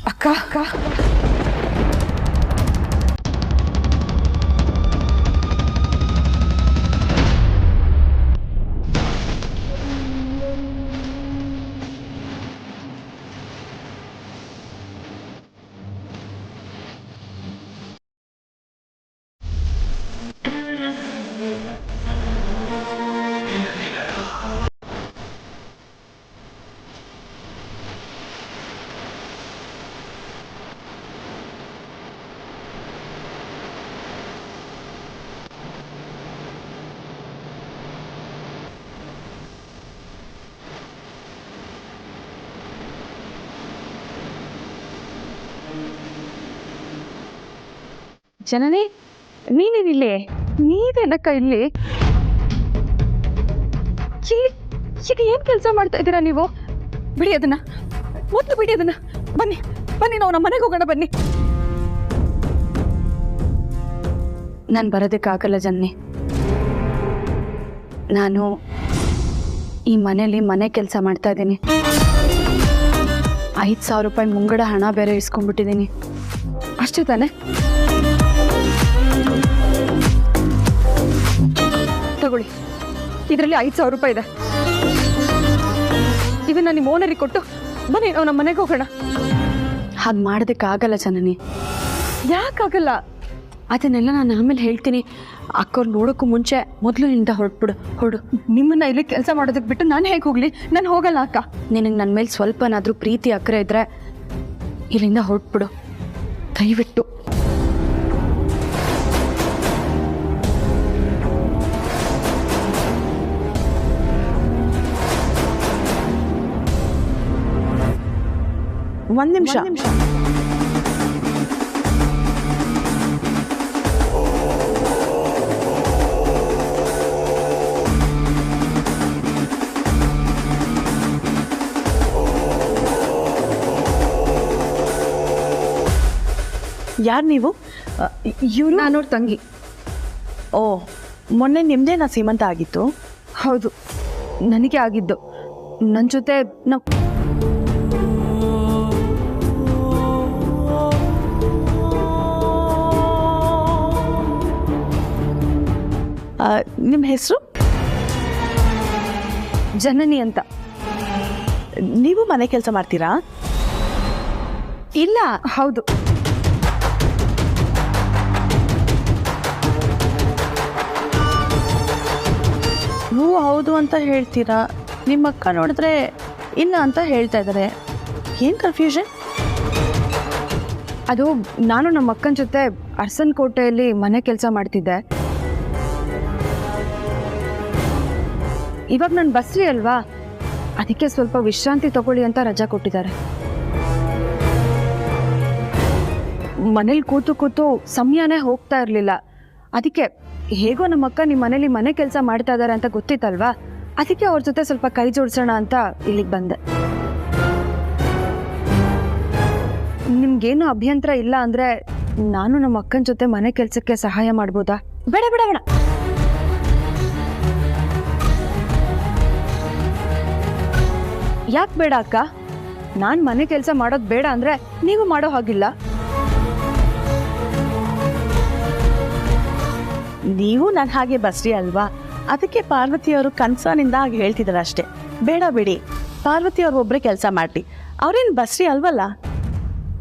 ಅಕ್ಕ ಅಕ್ಕ ಜನನಿ, ನೀನೇನಿಲ್ಲಿ? ನೀವೇನಕ್ಕ ಇಲ್ಲಿ? ಈಗ ಏನ್ ಕೆಲಸ ಮಾಡ್ತಾ ಇದ್ದೀರಾ ನೀವು? ಬಿಡಿ ಅದನ್ನ, ಮೊದಲು ಬಿಡಿ ಅದನ್ನ. ಬನ್ನಿ ಬನ್ನಿ, ನಾವು ನಮ್ಮ ಮನೆಗೆ ಹೋಗೋಣ ಬನ್ನಿ. ನಾನು ಬರೋದಕ್ಕಾಗಲ್ಲ ಜನನಿ. ನಾನು ಈ ಮನೇಲಿ ಮನೆ ಕೆಲಸ ಮಾಡ್ತಾ ಇದ್ದೀನಿ. 5,000 ರೂಪಾಯಿ ಮುಂಗಡ ಹಣ ಬೇರೆ ಇಸ್ಕೊಂಡ್ಬಿಟ್ಟಿದ್ದೀನಿ. ಅಷ್ಟೇ ತಾನೆ? ತಗೊಳ್ಳಿ, ಇದರಲ್ಲಿ 5,000 ರೂಪಾಯಿ ಇದೆ. ಇದನ್ನ ನಿಮ್ಮ ಓನರಿಗೆ ಕೊಟ್ಟು ಬನ್ನಿ, ನಾವು ನಮ್ಮ ಮನೆಗೆ ಹೋಗೋಣ. ಹಾಗೆ ಮಾಡೋದಕ್ಕಾಗಲ್ಲ ಜನನಿ. ಯಾಕಾಗಲ್ಲ? ಅದನ್ನೆಲ್ಲ ನಾನು ಆಮೇಲೆ ಹೇಳ್ತೀನಿ. ಅಕ್ಕವ್ರು ನೋಡೋಕ್ಕೂ ಮುಂಚೆ ಮೊದಲು ನಿಂದ ಹೊರಡು. ನಿಮ್ಮನ್ನ ಇಲ್ಲಿ ಕೆಲಸ ಮಾಡೋದಕ್ಕೆ ಬಿಟ್ಟು ನಾನು ಹೇಗೆ ಹೋಗ್ಲಿ? ನಾನು ಹೋಗಲ್ಲ ಅಕ್ಕ. ನಿನಗೆ ನನ್ನ ಮೇಲೆ ಸ್ವಲ್ಪನಾದರೂ ಪ್ರೀತಿ ಅಕ್ಕರೆ ಇದ್ರೆ ಇಲ್ಲಿಂದ ಹೊರಟ್ಬಿಡು ದಯವಿಟ್ಟು. ಒಂದು ನಿಮಿಷ. ಯಾರು ನೀವು? ಇವರು ನಾನು ತಂಗಿ. ಓ, ಮೊನ್ನೆ ನಿಮ್ದೇನಾ ಸೀಮಂತ ಆಗಿತ್ತು? ಹೌದು, ನನಗೆ ಆಗಿದ್ದು. ನನ್ನ ಜೊತೆ ನಾವು ನಿಮ್ಮ ಹೆಸರು? ಜನನಿ ಅಂತ. ನೀವು ಮನೆ ಕೆಲಸ ಮಾಡ್ತೀರಾ? ಇಲ್ಲ. ಹೌದು. ನೀವು ಹೌದು ಅಂತ ಹೇಳ್ತೀರಾ, ನಿಮ್ಮ ಅಕ್ಕ ನೋಡಿದ್ರೆ ಇಲ್ಲ ಅಂತ ಹೇಳ್ತಾ ಇದ್ದಾರೆ. ಏನು ಕನ್ಫ್ಯೂಷನ್? ಅದು ನಾನು ನಮ್ಮ ಅಕ್ಕನ ಜೊತೆ ಅರಸನ್ ಕೋಟೆಯಲ್ಲಿ ಮನೆ ಕೆಲಸ ಮಾಡ್ತಿದ್ದೆ. ಇವಾಗ ನಾನು ಬಸ್ರಿ ಅಲ್ವಾ, ಅದಕ್ಕೆ ಸ್ವಲ್ಪ ವಿಶ್ರಾಂತಿ ತಗೊಳ್ಳಿ ಅಂತ ರಜಾ ಕೊಟ್ಟಿದ್ದಾರೆ. ಮನೇಲಿ ಕೂತು ಸಮಯನೇ ಹೋಗ್ತಾ ಇರಲಿಲ್ಲ. ಅದಕ್ಕೆ ಹೇಗೋ ನಮ್ಮ ಅಕ್ಕ ನಿಮ್ಮ ಮನೇಲಿ ಮನೆ ಕೆಲಸ ಮಾಡ್ತಾ ಇದ್ದಾರೆ ಅಂತ ಗೊತ್ತಿತ್ತಲ್ವಾ, ಅದಕ್ಕೆ ಅವ್ರ ಜೊತೆ ಸ್ವಲ್ಪ ಕೈ ಜೋಡಿಸೋಣ ಅಂತ ಇಲ್ಲಿಗೆ ಬಂದೆ. ನಿಮ್ಗೇನು ಅಭ್ಯಂತರ ಇಲ್ಲ ಅಂದರೆ ನಾನು ನಮ್ಮ ಅಕ್ಕನ ಜೊತೆ ಮನೆ ಕೆಲಸಕ್ಕೆ ಸಹಾಯ ಮಾಡ್ಬೋದಾ? ಬೇಡ ಬೇಡ ಬೇಡ. ಯಾಕೆ ಬೇಡ ಅಕ್ಕ? ನಾನು ಮನೆ ಕೆಲಸ ಮಾಡೋದು ಬೇಡ ಅಂದರೆ ನೀವು ಮಾಡೋ ಹಾಗಿಲ್ಲ. ನೀವು ನನ್ನ ಹಾಗೆ ಬಸ್ರಿ ಅಲ್ವಾ, ಅದಕ್ಕೆ ಪಾರ್ವತಿಯವರು ಕನ್ಸರ್ನಿಂದ ಹಾಗೆ ಹೇಳ್ತಿದ್ದಾರೆ ಅಷ್ಟೇ. ಬೇಡ ಬಿಡಿ, ಪಾರ್ವತಿಯವ್ರು ಒಬ್ಬರೇ ಕೆಲಸ ಮಾಡಿ, ಅವ್ರೇನು ಬಸ್ರಿ ಅಲ್ವಲ್ಲ.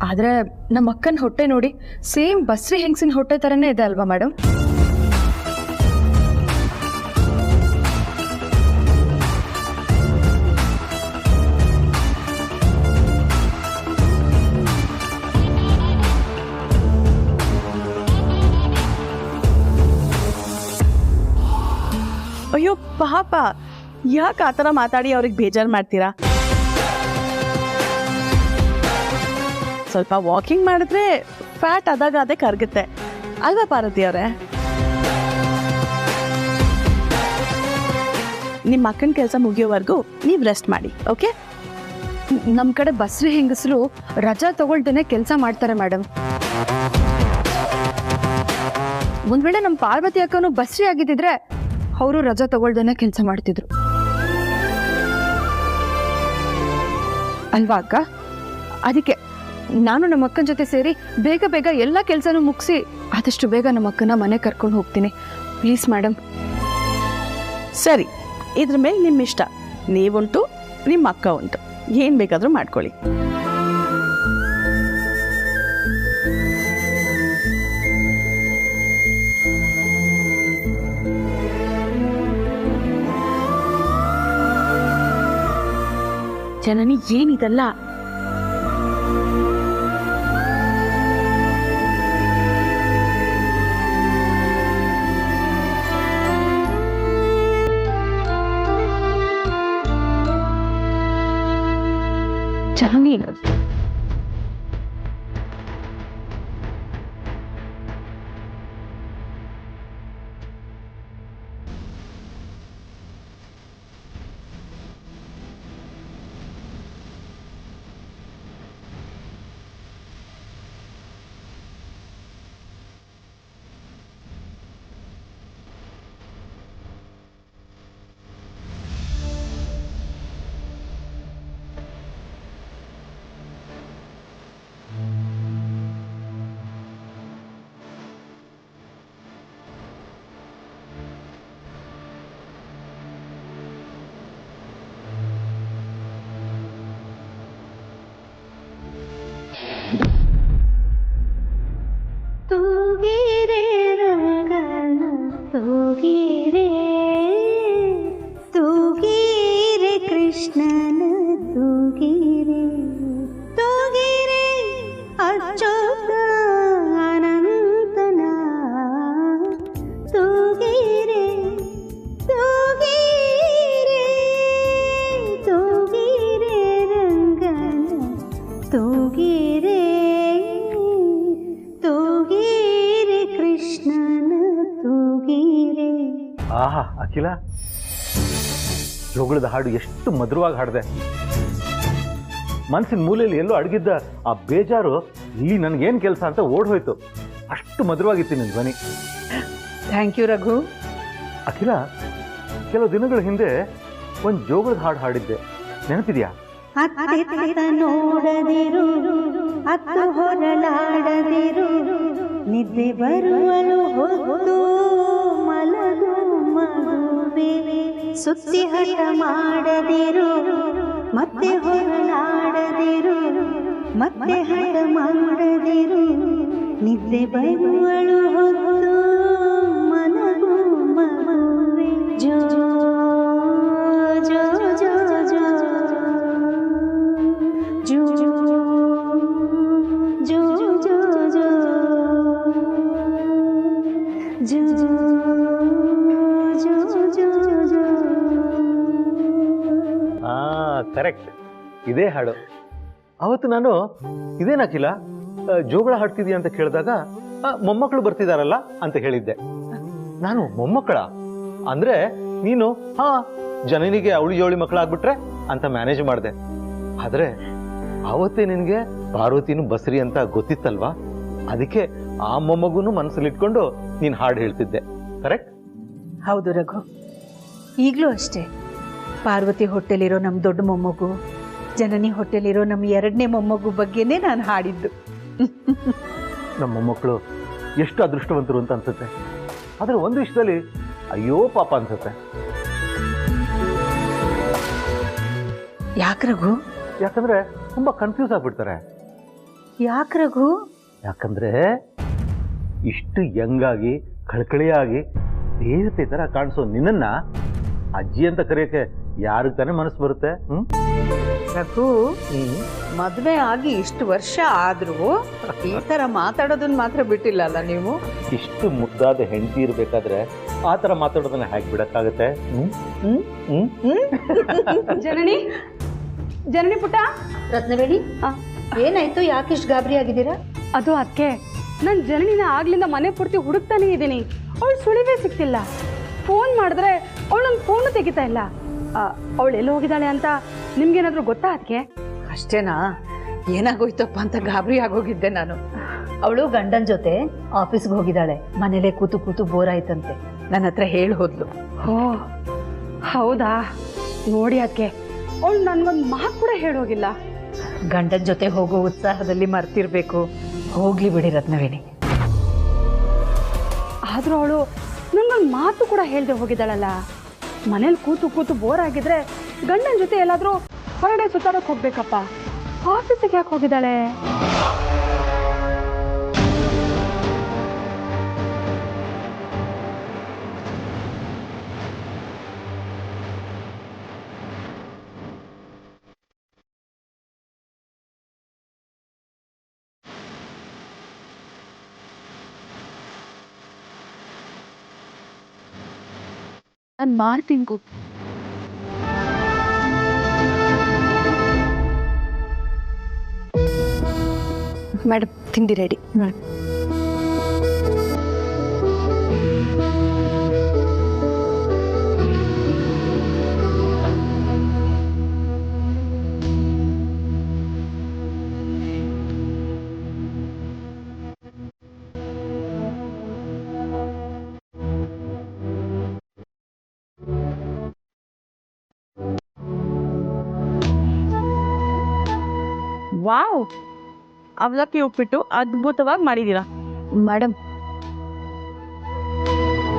ಆದರೆ ನಮ್ಮ ಅಕ್ಕನ ಹೊಟ್ಟೆ ನೋಡಿ ಸೇಮ್ ಬಸ್ರಿ ಹೆಂಗಸಿನ ಹೊಟ್ಟೆ ಥರನೇ ಇದೆ ಅಲ್ವಾ ಮೇಡಮ್? ಅಯ್ಯೋ ಪಾಪ, ಯಾಕೆ ಆ ಥರ ಮಾತಾಡಿ ಅವ್ರಿಗೆ ಬೇಜಾರು ಮಾಡ್ತೀರಾ? ಸ್ವಲ್ಪ ವಾಕಿಂಗ್ ಮಾಡಿದ್ರೆ ಫ್ಯಾಟ್ ಆದಾಗ ಅದೇ ಕರಗುತ್ತೆ ಅಲ್ವಾ ಪಾರ್ವತಿ ಅವರೇ? ನಿಮ್ಮ ಅಕ್ಕನ ಕೆಲಸ ಮುಗಿಯೋವರೆಗೂ ನೀವು ರೆಸ್ಟ್ ಮಾಡಿ, ಓಕೆ? ನಮ್ಮ ಕಡೆ ಬಸ್ರಿ ಹೆಂಗಸರು ರಜಾ ತಗೊಳ್ದೇನೆ ಕೆಲಸ ಮಾಡ್ತಾರೆ ಮೇಡಮ್. ಒಂದ್ ವೇಳೆ ನಮ್ಮ ಪಾರ್ವತಿ ಅಕ್ಕನು ಬಸ್ರಿ ಆಗಿದ್ದಿದ್ರೆ ಅವರು ರಜಾ ತಗೊಳ್ದೇನೆ ಕೆಲಸ ಮಾಡ್ತಿದ್ರು ಅಲ್ವಾ ಅಕ್ಕ? ಅದಕ್ಕೆ ನಾನು ನಮ್ಮ ಅಕ್ಕನ ಜೊತೆ ಸೇರಿ ಬೇಗ ಬೇಗ ಎಲ್ಲ ಕೆಲಸನೂ ಮುಗಿಸಿ ಆದಷ್ಟು ಬೇಗ ನಮ್ಮ ಅಕ್ಕನ ಮನೆ ಕರ್ಕೊಂಡು ಹೋಗ್ತೀನಿ. Please madam. ಸರಿ, ಇದ್ರ ಮೇಲೆ ನಿಮ್ಮ ಇಷ್ಟ. ನೀವುಂಟು, ನಿಮ್ಮ ಅಕ್ಕ ಉಂಟು, ಏನು ಬೇಕಾದರೂ ಮಾಡ್ಕೊಳ್ಳಿ. ಜನನಿ ಏನಿದಲ್ಲ? ಜನನಿ, ತೂಗಿರೆ ರಂಗನ ತೂಗಿರೆ, ತೂಗಿರೆ ಕೃಷ್ಣನ ತೂಗಿರೆ, ತೂಗಿರೆ ಅಚ್ಯುತ ಅನಂತನ ತೂಗಿರೆ, ತೂಗಿರೆ, ತೂಗಿರೆ ರಂಗನ ತೂಗಿರೆ, ತೂಗಿರೆ ಕೃಷ್ಣನ ತೂಗಿರೆ. ಆಹಾ ಅಖಿಲ, ಜೋಗಳದ ಹಾಡು ಎಷ್ಟು ಮಧುರವಾಗಿ ಹಾಡಿದೆ. ಮನಸ್ಸಿನ ಮೂಲೆಯಲ್ಲಿ ಎಲ್ಲೋ ಅಡಗಿದ್ದ ಆ ಬೇಜಾರು ಇಲ್ಲಿ ನನಗೇನು ಕೆಲಸ ಅಂತ ಓಡ್ ಹೋಯ್ತು. ಅಷ್ಟು ಮಧುರವಾಗಿತ್ತು ನಿನ್ನ ಧ್ವನಿ. Thank you Raghu. ಅಖಿಲ, ಕೆಲವು ದಿನಗಳ ಹಿಂದೆ ಒಂದು ಜೋಗಳದ ಹಾಡು ಹಾಡಿದ್ದೆ, ನೆನಪಿದೆಯಾ? ಅತ್ತ ನೋಡದಿರು, ಅತ್ತು ಹೊರಲಾಡದಿರು, ನಿದ್ದೆ ಬರುವಲು ಹೊತ್ತು ಮಲಗು ಮಗುವೆ, ಸುತ್ತಿ ಹಠ ಮಾಡದಿರು, ಮತ್ತೆ ಹೊರಲಾಡದಿರು, ಮತ್ತೆ ಹಠ ಮಾಡದಿರು, ನಿದ್ದೆ ಬರುವಳು ಹೊತ್ತು ಮಲಗು ಮಗುವೆ. ಜೋ ಜೋ ಜೋ ಜೋ ಜೋ ಜೋ ಜೋ ಜೋ ಜೋ ಜೋ ಜೋ ಜೋ. ಕರೆಕ್ಟ್, ಇದೇ ಹಾಡು. ಅವತ್ತು ನಾನು ಇದೇನು ಅಖಿಲ ಜೋಗಳ ಹಾಡ್ತಿದ್ಯಾ ಅಂತ ಕೇಳಿದಾಗ ಮೊಮ್ಮಕ್ಕಳು ಬರ್ತಿದಾರಲ್ಲ ಅಂತ ಹೇಳಿದ್ದೆ. ನಾನು ಮೊಮ್ಮಕ್ಕಳ ಅಂದ್ರೆ ನೀನು ಜನನಿಗೆ ಅವಳಿ ಜೋಳಿ ಮಕ್ಕಳಾಗ್ಬಿಟ್ರೆ ಅಂತ ಮ್ಯಾನೇಜ್ ಮಾಡಿದೆ. ಆದ್ರೆ ಆವತ್ತೇ ನಿನಗೆ ಪಾರ್ವತಿನೂ ಬಸ್ರಿ ಅಂತ ಗೊತ್ತಿತ್ತಲ್ವಾ, ಅದಕ್ಕೆ ಆ ಮೊಮ್ಮಗುನು ಮನಸ್ಸಲ್ಲಿ ಇಟ್ಕೊಂಡು ನೀನು ಹಾಡು ಹೇಳ್ತಿದ್ದೆ. ಕರೆಕ್ಟ್? ಹೌದು ರಘು, ಈಗಲೂ ಅಷ್ಟೇ. ಪಾರ್ವತಿ ಹೊಟ್ಟೆಲಿರೋ ನಮ್ಮ ದೊಡ್ಡ ಮೊಮ್ಮಗು, ಜನನಿ ಹೊಟ್ಟೆಲಿರೋ ನಮ್ಮ ಎರಡನೇ ಮೊಮ್ಮಗು ಬಗ್ಗೆನೇ ನಾನು ಹಾಡಿದ್ದು. ನಮ್ಮ ಮೊಮ್ಮಕ್ಕಳು ಎಷ್ಟು ಅದೃಷ್ಟವಂತರು ಅಂತ ಅನ್ಸುತ್ತೆ. ಆದ್ರೆ ಒಂದು ವಿಷಯದಲ್ಲಿ ಅಯ್ಯೋ ಪಾಪ ಅನ್ಸುತ್ತೆ. ಯಾಕೆ ರಘು? ಯಾಕಂದ್ರೆ ತುಂಬಾ ಕನ್ಫ್ಯೂಸ್ ಆಗ್ಬಿಡ್ತಾರೆ. ಯಾಕೆ ರಘು? ಯಾಕಂದ್ರೆ ಇಷ್ಟು ಯಂಗಾಗಿ ಕಳಕಳಿಯಾಗಿ ದೇವತೆ ತರ ಕಾಣಿಸೋ ನಿನ್ನನ್ನ ಅಜ್ಜಿ ಅಂತ ಕರೆಯಕ್ಕೆ ಯಾರಿಗೆ ತಾನೇ ಮನಸ್ಸು ಬರುತ್ತೆ? ರಘು, ಮದುವೆ ಆಗಿ ಇಷ್ಟು ವರ್ಷ ಆದ್ರೂ ಈ ತರ ಮಾತಾಡೋದನ್ನ ಮಾತ್ರ ಬಿಟ್ಟಿಲ್ಲಲ್ಲ ನೀವು. ಇಷ್ಟು ಮುದ್ದಾದ ಹೆಂಡತಿ ಇರ್ಬೇಕಾದ್ರೆ ಆ ತರ ಮಾತಾಡೋದನ್ನ ಹೇಗೆ ಬಿಡಕ್ಕಾಗತ್ತೆ? ಜನನಿ, ಜನನಿ ಪುಟ್ಟ. ರತ್ನವೇಣಿ, ಏನಾಯ್ತು? ಯಾಕಿಷ್ಟು ಗಾಬರಿ ಆಗಿದ್ದೀರಾ? ಅದು ಅದಕ್ಕೆ ನಾನು ಜನನಿನ ಆಗ್ಲಿಂದ ಮನೆ ಪೂರ್ತಿ ಹುಡುಕ್ತಾನೆ ಇದ್ದೀನಿ. ಅವಳು ಸುಳಿವೇ ಸಿಗ್ತಿಲ್ಲ. ಫೋನ್ ಮಾಡಿದ್ರೆ ಅವಳು ನನ್ನ ಫೋನು ತೆಗಿತಾ ಇಲ್ಲ. ಅವಳು ಎಲ್ಲಿ ಹೋಗಿದ್ದಾಳೆ ಅಂತ ನಿಮ್ಗೇನಾದ್ರೂ ಗೊತ್ತಾ? ಅದಕ್ಕೆ ಅಷ್ಟೇನಾ? ಏನಾಗೋಯ್ತಪ್ಪ ಅಂತ ಗಾಬರಿ ಆಗೋಗಿದ್ದೆ ನಾನು. ಅವಳು ಗಂಡನ ಜೊತೆ ಆಫೀಸ್ಗೆ ಹೋಗಿದ್ದಾಳೆ. ಮನೇಲೆ ಕೂತು ಕೂತು ಬೋರ್ ಆಯ್ತಂತೆ, ನನ್ನ ಹತ್ರ ಹೇಳಿ ಹೋದ್ಲು. ಓ ಹೌದಾ? ನೋಡಿ ಅದಕ್ಕೆ ಅವಳು ನನ್ಗೊಂದು ಮಾತು ಕೂಡ ಹೇಳೋಗಿಲ್ಲ. ಗಂಡನ ಜೊತೆ ಹೋಗೋ ಉತ್ಸಾಹದಲ್ಲಿ ಮರ್ತಿರ್ಬೇಕು. ಹೋಗ್ಲಿ ಬಿಡಿ ರತ್ನವೇಣಿ. ಆದರೂ ಅವಳು ನಂಗೊಂದು ಮಾತು ಕೂಡ ಹೇಳ್ದೆ ಹೋಗಿದ್ದಾಳಲ್ಲ. ಮನೇಲಿ ಕೂತು ಕೂತು ಬೋರ್ ಆಗಿದ್ರೆ ಗಂಡನ ಜೊತೆ ಎಲ್ಲಾದರೂ ಹೊರಗಡೆ ಸುತ್ತಾಡೋಕೆ ಹೋಗ್ಬೇಕಪ್ಪ. ಆಫೀಸಿಗೆ ಯಾಕೆ ಹೋಗಿದ್ದಾಳೆ? ನಾನು ಮಾಡ್ತೀನಿ ಮೇಡಮ್. ತಿಂಡಿ ರೆಡಿ. ವಾವ್, ಅವಲಕ್ಕಿ ಉಪ್ಪಿಟ್ಟು ಅದ್ಭುತವಾಗಿ ಮಾಡಿದ್ದೀರಾ ಮೇಡಮ್,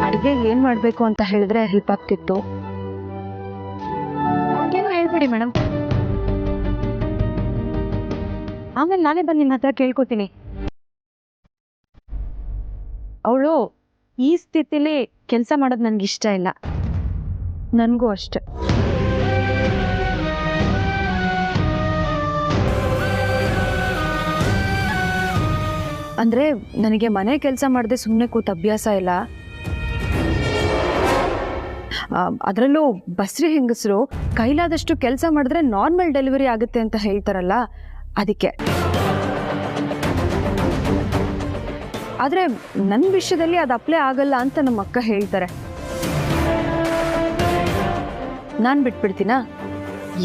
ಅಡುಗೆ ಏನು ಮಾಡಬೇಕು ಅಂತ ಹೇಳಿದ್ರೆ ಹೆಲ್ಪ್ ಆಗ್ತಿತ್ತು. ಏನು ಹೇಳ್ಬೇಡಿ ಮೇಡಮ್, ಆಮೇಲೆ ನಾನೇ ಬಂದು ನಿಮ್ಮ ಹತ್ರ ಕೇಳ್ಕೊತೀನಿ. ಅವಳು ಈ ಸ್ಥಿತಿಲಿ ಕೆಲಸ ಮಾಡೋದು ನನಗೆ ಇಷ್ಟ ಇಲ್ಲ. ನನಗೂ ಅಷ್ಟೆ. ಅಂದರೆ ನನಗೆ ಮನೆ ಕೆಲಸ ಮಾಡದೆ ಸುಮ್ಮನೆ ಕೂತು ಅಭ್ಯಾಸ ಇಲ್ಲ. ಅದರಲ್ಲೂ ಬಸ್ರಿ ಹೆಂಗಸರು ಕೈಲಾದಷ್ಟು ಕೆಲಸ ಮಾಡಿದ್ರೆ ನಾರ್ಮಲ್ ಡೆಲಿವರಿ ಆಗುತ್ತೆ ಅಂತ ಹೇಳ್ತಾರಲ್ಲ, ಅದಕ್ಕೆ. ಆದರೆ ನನ್ನ ವಿಷಯದಲ್ಲಿ ಅದು ಅಪ್ಲೈ ಆಗಲ್ಲ ಅಂತ ನಮ್ಮ ಅಕ್ಕ ಹೇಳ್ತಾರೆ. ನಾನು ಬಿಟ್ಬಿಡ್ತೀನಾ?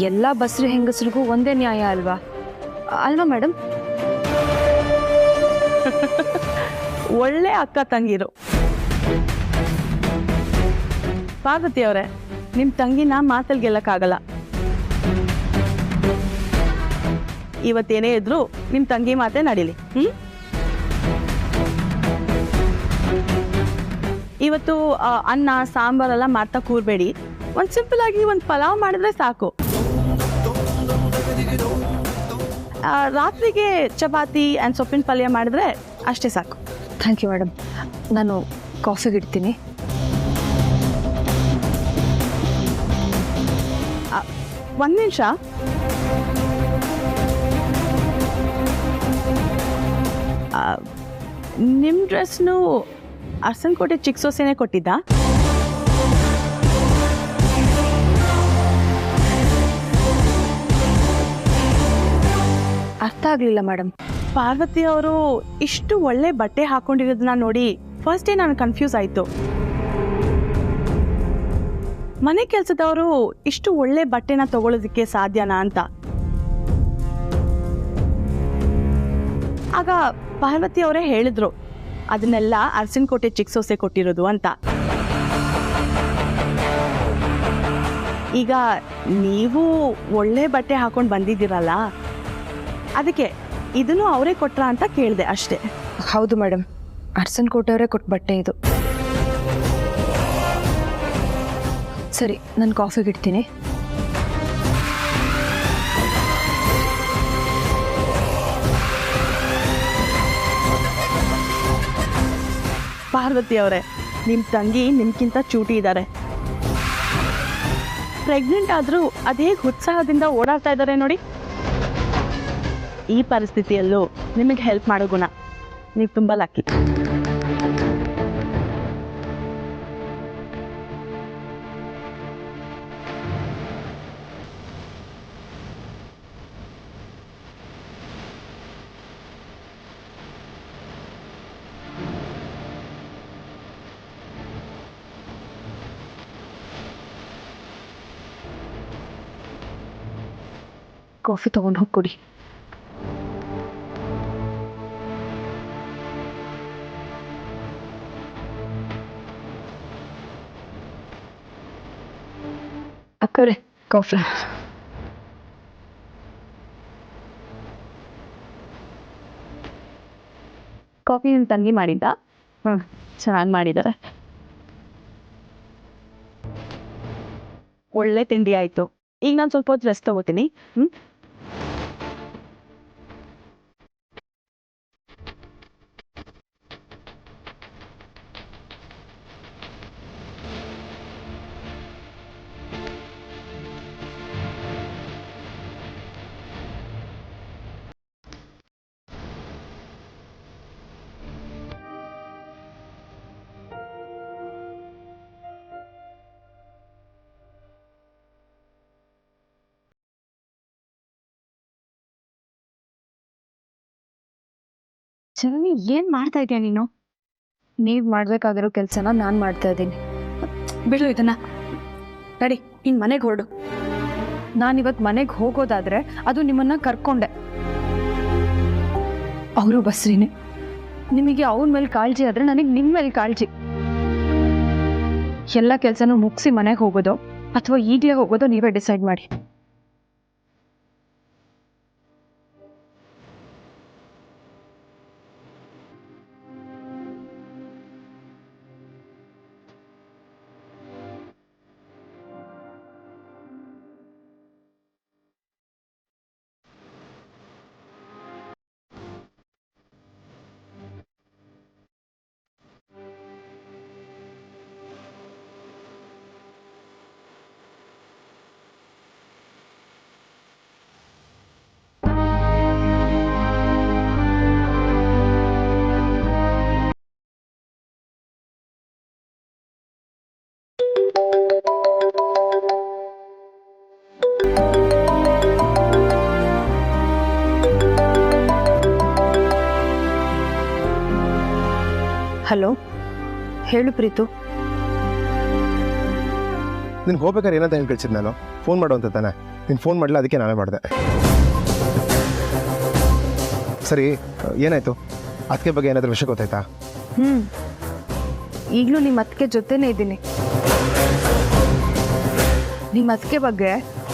ಎಲ್ಲ ಬಸ್ರಿ ಹೆಂಗಸರಿಗೂ ಒಂದೇ ನ್ಯಾಯ ಅಲ್ವಾ ಮೇಡಮ್? ಒಳ್ಳೆ ಅಕ್ಕ ತಂಗಿರು. ಪಾರ್ವತಿ ಅವರೇ, ನಿಮ್ಮ ತಂಗಿನ ಮಾತಲ್ಲಿ ಗೆಲ್ಲಕ್ಕಾಗಲ್ಲ. ಇವತ್ತೇನೇ ಇದ್ರು ನಿಮ್ಮ ತಂಗಿ ಮಾತೇ ನಡೀಲಿ. ಇವತ್ತು ಅನ್ನ ಸಾಂಬಾರೆಲ್ಲ ಮಾಡ್ತಾ ಕೂರ್ಬೇಡಿ. ಒಂದು ಸಿಂಪಲ್ ಆಗಿ ಒಂದು ಪಲಾವ್ ಮಾಡಿದ್ರೆ ಸಾಕು. ರಾತ್ರಿಗೆ ಚಪಾತಿ ಆ್ಯಂಡ್ ಸೊಪ್ಪಿನ ಪಲ್ಯ ಮಾಡಿದ್ರೆ ಅಷ್ಟೇ ಸಾಕು. Thank you madam. ನಾನು ಕಾಫಿಗೆ ಇಡ್ತೀನಿ. ಒಂದು ನಿಮಿಷ. ನಿಮ್ಮ ಡ್ರೆಸ್ನು ಅರಸನಕೋಟೆ ಚಿಕ್ಕಸೋಸೆನೇ ಕೊಟ್ಟಿದ್ದ? ಅರ್ಥ ಆಗಲಿಲ್ಲ ಮೇಡಮ್. ಪಾರ್ವತಿ ಅವರು ಇಷ್ಟು ಒಳ್ಳೆ ಬಟ್ಟೆ ಹಾಕೊಂಡಿರೋದನ್ನ ನೋಡಿ ಫಸ್ಟ್ ಡೇ ನಾನು ಕನ್ಫ್ಯೂಸ್ ಆಯಿತು. ಮನೆ ಕೆಲಸದವರು ಇಷ್ಟು ಒಳ್ಳೆ ಬಟ್ಟೆನ ತಗೊಳ್ಳೋದಕ್ಕೆ ಸಾಧ್ಯನಾ ಅಂತ. ಆಗ ಪಾರ್ವತಿ ಅವರೇ ಹೇಳಿದ್ರು, ಅದನ್ನೆಲ್ಲ ಅರಸನಕೋಟೆ ಚಿಕ್ಕಸೋಸೆ ಕೊಟ್ಟಿರೋದು ಅಂತ. ಈಗ ನೀವು ಒಳ್ಳೆ ಬಟ್ಟೆ ಹಾಕೊಂಡು ಬಂದಿದ್ದೀರಲ್ಲ, ಅದಕ್ಕೆ ಇದನ್ನು ಅವರೇ ಕೊಟ್ರಾ ಅಂತ ಕೇಳಿದೆ ಅಷ್ಟೇ. ಹೌದು ಮೇಡಮ್, ಅರಸನಕೋಟೆಯವರೇ ಕೊಟ್ಟ ಬಟ್ಟೆ ಇದು. ಸರಿ, ನಾನು ಕಾಫಿಗೆ ಇಡ್ತೀನಿ. ಪಾರ್ವತಿ ಅವರೇ, ನಿಮ್ಮ ತಂಗಿ ನಿಮ್ಗಿಂತ ಚೂಟಿ ಇದ್ದಾರೆ. ಪ್ರೆಗ್ನೆಂಟ್ ಆದರೂ ಅದೇ ಉತ್ಸಾಹದಿಂದ ಓಡಾಡ್ತಾ ಇದ್ದಾರೆ ನೋಡಿ. ಈ ಪರಿಸ್ಥಿತಿಯಲ್ಲೂ ನಿಮಗೆ ಹೆಲ್ಪ್ ಮಾಡೋ ಗುಣ, ನೀವು ತುಂಬ ಲಕ್ಕಿ. ಕಾಫಿ ತೊಗೊಂಡು ಹೋಗಿ ಕೊಡಿ. ಅಕ್ಕವ್ರೆ, ಕಾಫಿ. ಕಾಫಿ ನಿಮ್ಮ ತಂಗಿ ಮಾಡಿದ್ದ? ಚೆನ್ನಾಗಿ ಮಾಡಿದ್ದಾರೆ. ಒಳ್ಳೆ ತಿಂಡಿ ಆಯಿತು. ಈಗ ನಾನು ಸ್ವಲ್ಪ ಹೊತ್ತು ರೆಸ್ಟ್ ತಗೋತೀನಿ. ಜನನಿ, ಏನು ಮಾಡ್ತಾ ಇದೀಯ ನೀನು? ನೀವು ಮಾಡಬೇಕಾಗಿರೋ ಕೆಲಸನ ನಾನು ಮಾಡ್ತಾ ಇದ್ದೀನಿ. ಬಿಡು ಇದನ್ನ. ನಡಿ, ನಿನ್ನ ಮನೆಗೆ ಹೊರಡು. ನಾನಿವತ್ತು ಮನೆಗೆ ಹೋಗೋದಾದ್ರೆ ಅದು ನಿಮ್ಮನ್ನ ಕರ್ಕೊಂಡೆ. ಅವರು ಬಸ್ರಿನೇ. ನಿಮಗೆ ಅವನ ಮೇಲೆ ಕಾಳಜಿ ಆದರೆ ನನಗೆ ನಿಮ್ಮ ಮೇಲೆ ಕಾಳಜಿ. ಎಲ್ಲ ಕೆಲಸನೂ ಮುಗಿಸಿ ಮನೆಗೆ ಹೋಗೋದು ಅಥವಾ ಈಗಲೇ ಹೋಗೋದು ನೀವೇ ಡಿಸೈಡ್ ಮಾಡಿ. ಹಲೋ, ಹೇಳು ಪ್ರೀತು. ನಿನ್ಗೆ ಹೋಗ್ಬೇಕಾದ್ರೆ ಏನಂತ ಹೇಳಿ ಕಳಿಸಿದ್ ನಾನು? ಫೋನ್ ಮಾಡು ಅಂತ ತಾನೆ. ನೀನು ಫೋನ್ ಮಾಡಲ್ಲ, ಅದಕ್ಕೆ ನಾವೇ ಮಾಡಿದೆ. ಸರಿ, ಏನಾಯಿತು? ಅದಕ್ಕೆ ಬಗ್ಗೆ ಏನಾದರೂ ವಿಷಯ ಗೊತ್ತಾಯ್ತಾ? ಈಗಲೂ ನಿಮ್ಮ ಅತ್ತಿಗೆ ಜೊತೆನೇ ಇದ್ದೀನಿ. ನಿಮ್ಮ ಅತ್ತಿಗೆ ಬಗ್ಗೆ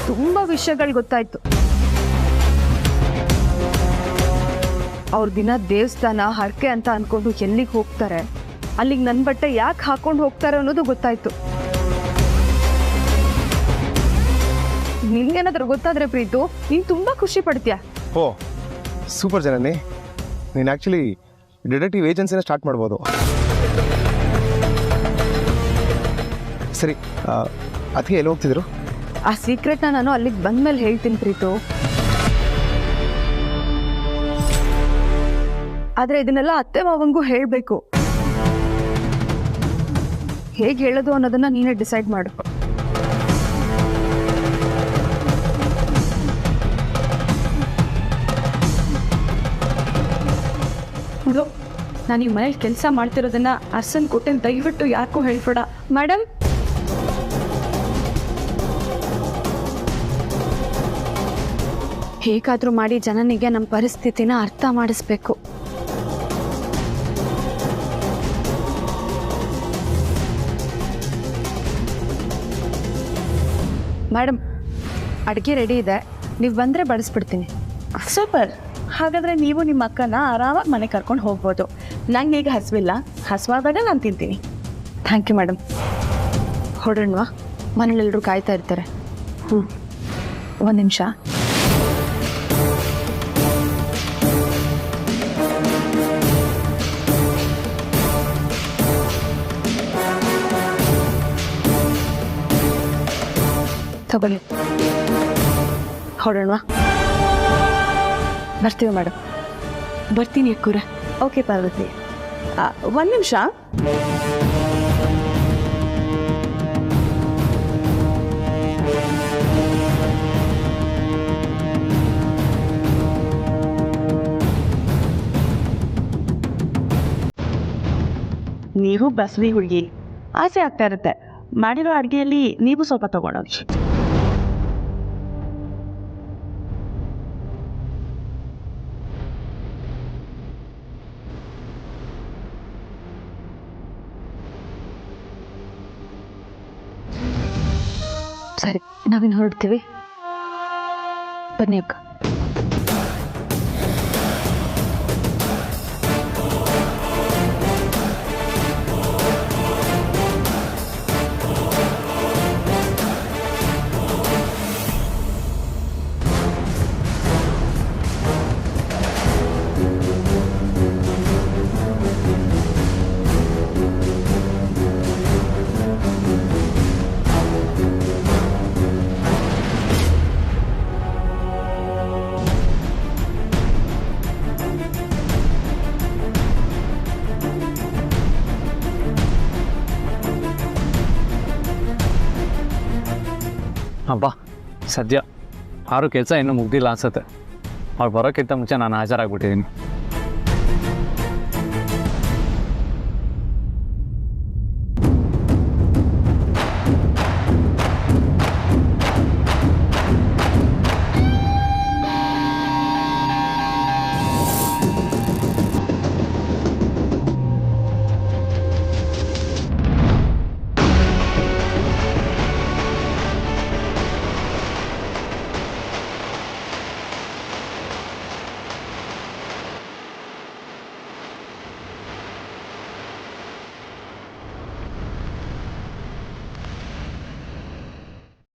ತುಂಬ ವಿಷಯಗಳು ಗೊತ್ತಾಯ್ತು. ಅವ್ರ ದಿನ ದೇವಸ್ಥಾನ ಹರಕೆ ಅಂತ ಅನ್ಕೊಂಡು ಎಲ್ಲಿಗೆ ಹೋಗ್ತಾರೆ, ಅಲ್ಲಿಗೆ ನನ್ನ ಬಟ್ಟೆ ಯಾಕೆ ಹಾಕೊಂಡು ಹೋಗ್ತಾರೆ ಅನ್ನೋದು ಗೊತ್ತಾಯ್ತು. ನಿನ್ಗೇನಾದ್ರೂ ಗೊತ್ತಾದ್ರೆ ಪ್ರೀತು, ನೀನು ತುಂಬ ಖುಷಿ ಪಡ್ತೀಯ. ಓ ಸೂಪರ್ ಜನನಿ, ನೀನು ಆ್ಯಕ್ಚುಲಿ ಡಿಟೆಕ್ಟಿವ್ ಏಜೆನ್ಸಿನ ಸ್ಟಾರ್ಟ್ ಮಾಡ್ಬೋದು. ಸರಿ, ಅದಕ್ಕೆ ಎಲ್ಲಿ ಹೋಗ್ತಿದ್ರು? ಆ ಸೀಕ್ರೆಟ್ನ ನಾನು ಅಲ್ಲಿಗೆ ಬಂದ್ಮೇಲೆ ಹೇಳ್ತೀನಿ ಪ್ರೀತು. ಆದರೆ ಇದನ್ನೆಲ್ಲ ಅತ್ತೆ ಮಾವಂಗೂ ಹೇಳಬೇಕು. ಹೇಗೆ ಹೇಳೋದು ಅನ್ನೋದನ್ನ ನೀನೇ ಡಿಸೈಡ್ ಮಾಡು. ನಾನು ಈ ಮನೇಲಿ ಕೆಲಸ ಮಾಡ್ತಿರೋದನ್ನ ಅರ್ಸನ್ ಕೊಟ್ಟೆ ದಯವಿಟ್ಟು ಯಾಕೂ ಹೇಳ್ಬೇಡ ಮೇಡಮ್. ಹೇಗಾದರೂ ಮಾಡಿ ಜನನಿಗೆ ನಮ್ಮ ಪರಿಸ್ಥಿತಿನ ಅರ್ಥ ಮಾಡಿಸ್ಬೇಕು. ಮೇಡಮ್, ಅಡುಗೆ ರೆಡಿ ಇದೆ, ನೀವು ಬಂದರೆ ಬಡಿಸ್ಬಿಡ್ತೀನಿ. ಸೂಪರ್. ಹಾಗಾದರೆ ನೀವು ನಿಮ್ಮ ಅಕ್ಕನ ಆರಾಮಾಗಿ ಮನೆ ಕರ್ಕೊಂಡು ಹೋಗ್ಬೋದು. ನಂಗೆ ಈಗ ಹಸಿವಿಲ್ಲ, ಹಸಿವಾದಾಗ ನಾನು ತಿಂತೀನಿ. Thank you madam. ಹೊರಡೋಣವಾ? ಮನೇಲೆಲ್ಲರೂ ಕಾಯ್ತಾ ಇರ್ತಾರೆ. ಒಂದು ನಿಮಿಷ. ತಗೊಳ್ಳಿ, ಹೊರಡೋಣವಾ? ಬರ್ತೀವಿ ಮೇಡಮ್. ಬರ್ತೀನಿ ಅಕ್ಕೂರ. ಓಕೆ ಪಾರ್ವತಿ, ಒಂದು ನಿಮಿಷ. ನೀವು ಬಸ್ರಿ ಹುಡುಗಿ, ಆಸೆ ಆಗ್ತಾ ಇರುತ್ತೆ. ಮಾಡಿರೋ ಅಡುಗೆಯಲ್ಲಿ ನೀವು ಸ್ವಲ್ಪ ತಗೊಳೋದು. ಸರಿ, ನಾವಿನ್ನು ಹೊರಡ್ತೀವಿ. ಬನ್ನಿ ಅಕ್ಕ. ಹಬ್ಬ ಸದ್ಯ ಯಾರು ಕೆಲಸ ಇನ್ನೂ ಮುಗ್ದಿಲ್ಲ ಅನ್ಸುತ್ತೆ ಅವ್ಳು ಬರೋಕ್ಕಿಂತ ಮುಂಚೆ ನಾನು ಹಾಜರಾಗ್ಬಿಟ್ಟಿದ್ದೀನಿ